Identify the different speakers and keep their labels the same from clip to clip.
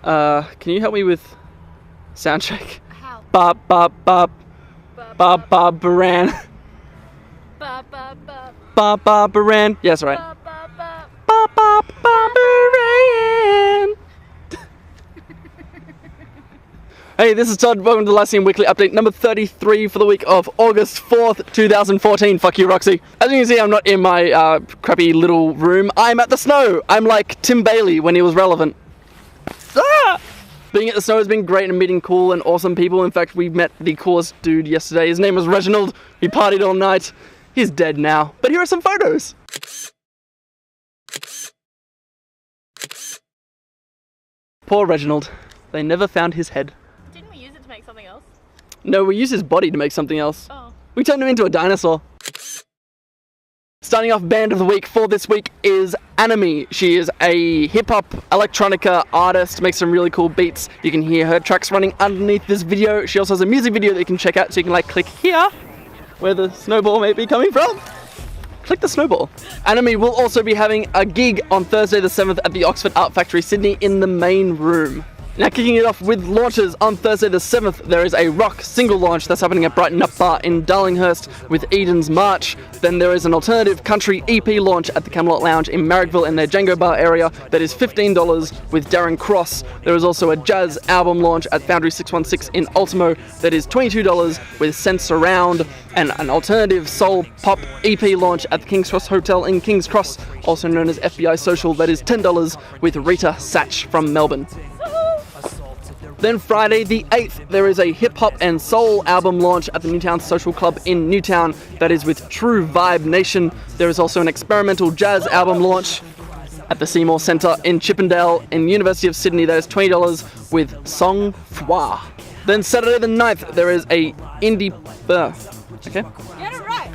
Speaker 1: Can you help me with sound check?
Speaker 2: How?
Speaker 1: Bop, bop, bop. Bop, bop, Baran.
Speaker 2: Bop, bop, bop.
Speaker 1: Bop, bop, Baran. Yes, right.
Speaker 2: Bop, bop, bop.
Speaker 1: Bop, bop, bop, Baran. Hey, this is Todd. Welcome to the Lyceum Weekly Update number 33 for the week of August 4th, 2014. Fuck you, Roxy. As you can see, I'm not in my crappy little room. I'm at the snow. I'm like Tim Bailey when he was relevant. Ah! Being at the snow has been great and meeting cool and awesome people. In fact, we met the coolest dude yesterday. His name was Reginald. He partied all night. He's dead now. But here are some photos. Poor Reginald. They never found his head.
Speaker 2: Didn't we use it to make something else?
Speaker 1: No, we used his body to make something else.
Speaker 2: Oh.
Speaker 1: We turned him into a dinosaur. Starting off band of the week for this week is Anime. She is a hip-hop electronica artist, makes some really cool beats. You can hear her tracks running underneath this video. She also has a music video that you can check out, so you can like click here, where the snowball may be coming from. Click the snowball. Anime will also be having a gig on Thursday the 7th at the Oxford Art Factory, Sydney in the main room. Now kicking it off with launches, on Thursday the 7th there is a rock single launch that's happening at Brighton Up Bar in Darlinghurst with Eden's March. Then there is an alternative country EP launch at the Camelot Lounge in Marrickville in their Django Bar area that is $15 with Darren Cross. There is also a jazz album launch at Foundry 616 in Ultimo that is $22 with Sensaround, and an alternative soul pop EP launch at the King's Cross Hotel in King's Cross, also known as FBI Social, that is $10 with Rita Satch from Melbourne. Then Friday the 8th, there is a hip-hop and soul album launch at the Newtown Social Club in Newtown that is with True Vibe Nation. There is also an experimental jazz album launch at the Seymour Centre in Chippendale in University of Sydney that is $20 with Sang Froid. Then Saturday the 9th, there is a indie... okay.
Speaker 2: Get it right.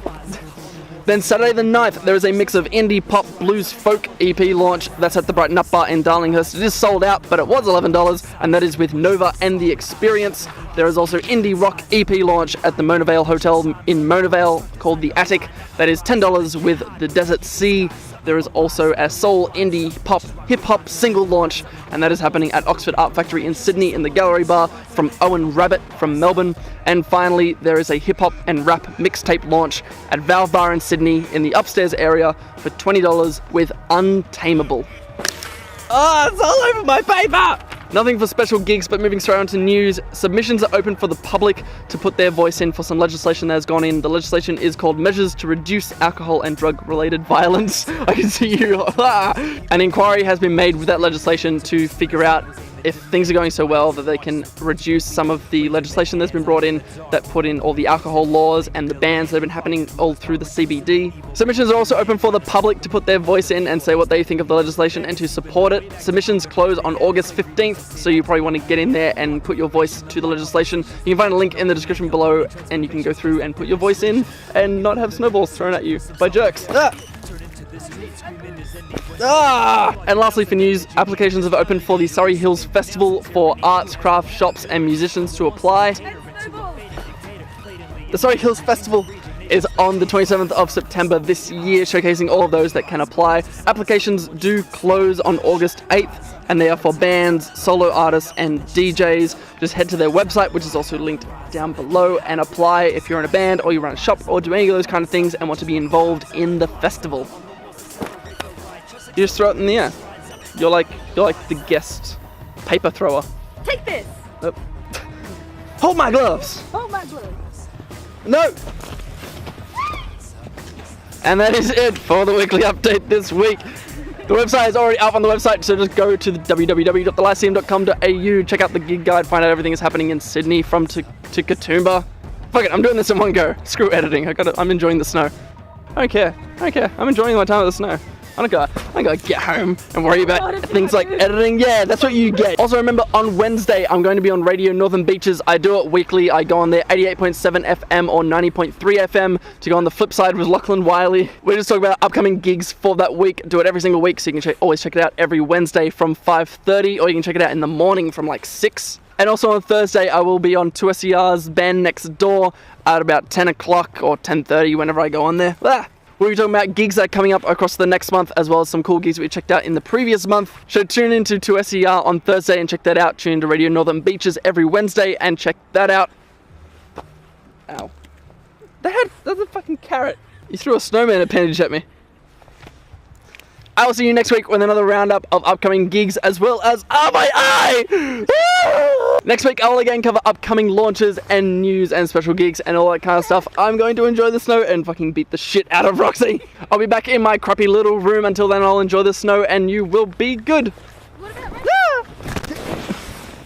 Speaker 1: Then Saturday the 9th, there is a mix of indie pop blues folk EP launch that's at the Brighton Up Bar in Darlinghurst. It is sold out, but it was $11, and that is with Nova and The Experience. There is also indie rock EP launch at the Mona Vale Hotel in Mona Vale called The Attic. That is $10 with The Desert Sea. There is also a soul indie pop hip hop single launch, and that is happening at Oxford Art Factory in Sydney in the Gallery Bar from Owen Rabbit from Melbourne. And finally, there is a hip hop and rap mixtape launch at Valve Bar in Sydney in the upstairs area for $20 with Untamable. Oh, it's all over my paper! Nothing for special gigs, but moving straight on to news. Submissions are open for the public to put their voice in for some legislation that has gone in. The legislation is called Measures to Reduce Alcohol and Drug-Related Violence. I can see you. An inquiry has been made with that legislation to figure out if things are going so well that they can reduce some of the legislation that's been brought in that put in all the alcohol laws and the bans that have been happening all through the CBD. Submissions are also open for the public to put their voice in and say what they think of the legislation and to support it. Submissions close on August 15th, so you probably want to get in there and put your voice to the legislation. You can find a link in the description below and you can go through and put your voice in and not have snowballs thrown at you by jerks. And lastly for news, applications have opened for the Surrey Hills Festival for arts, craft shops and musicians to apply. The Surrey Hills Festival is on the 27th of September this year, showcasing all of those that can apply. Applications do close on August 8th, and they are for bands, solo artists and DJs. Just head to their website, which is also linked down below, and apply if you're in a band or you run a shop or do any of those kind of things and want to be involved in the festival. You just throw it in the air. You're like the guest paper thrower.
Speaker 2: Take this.
Speaker 1: Nope. Hold my gloves.
Speaker 2: Hold my gloves.
Speaker 1: No. And that is it for the weekly update this week. The website is already up on the website, so just go to the www.thelyceum.com.au, check out the gig guide, find out everything is happening in Sydney from to Katoomba. Fuck it, I'm doing this in one go. Screw editing. I'm enjoying the snow. I don't care. I'm enjoying my time with the snow. I don't gotta get home and worry about things like editing. Yeah, that's what you get. Also remember, on Wednesday, I'm going to be on Radio Northern Beaches. I do it weekly. I go on there 88.7 FM or 90.3 FM to go on the flip side with Lachlan Wiley. We just talk about upcoming gigs for that week. Do it every single week, so you can always check it out every Wednesday from 5:30, or you can check it out in the morning from like 6. And also on Thursday, I will be on 2SER's Band Next Door at about 10 o'clock or 10:30 whenever I go on there. We'll be talking about gigs that are coming up across the next month, as well as some cool gigs we checked out in the previous month. So tune into 2SER on Thursday and check that out. Tune into Radio Northern Beaches every Wednesday and check that out. Ow. That's a fucking carrot. You threw a snowman appendage at me. I will see you next week with another roundup of upcoming gigs, as well as my eye! Next week I will again cover upcoming launches and news and special gigs and all that kind of stuff. I'm going to enjoy the snow and fucking beat the shit out of Roxy. I'll be back in my crappy little room. Until then, I'll enjoy the snow and you will be good.
Speaker 2: What about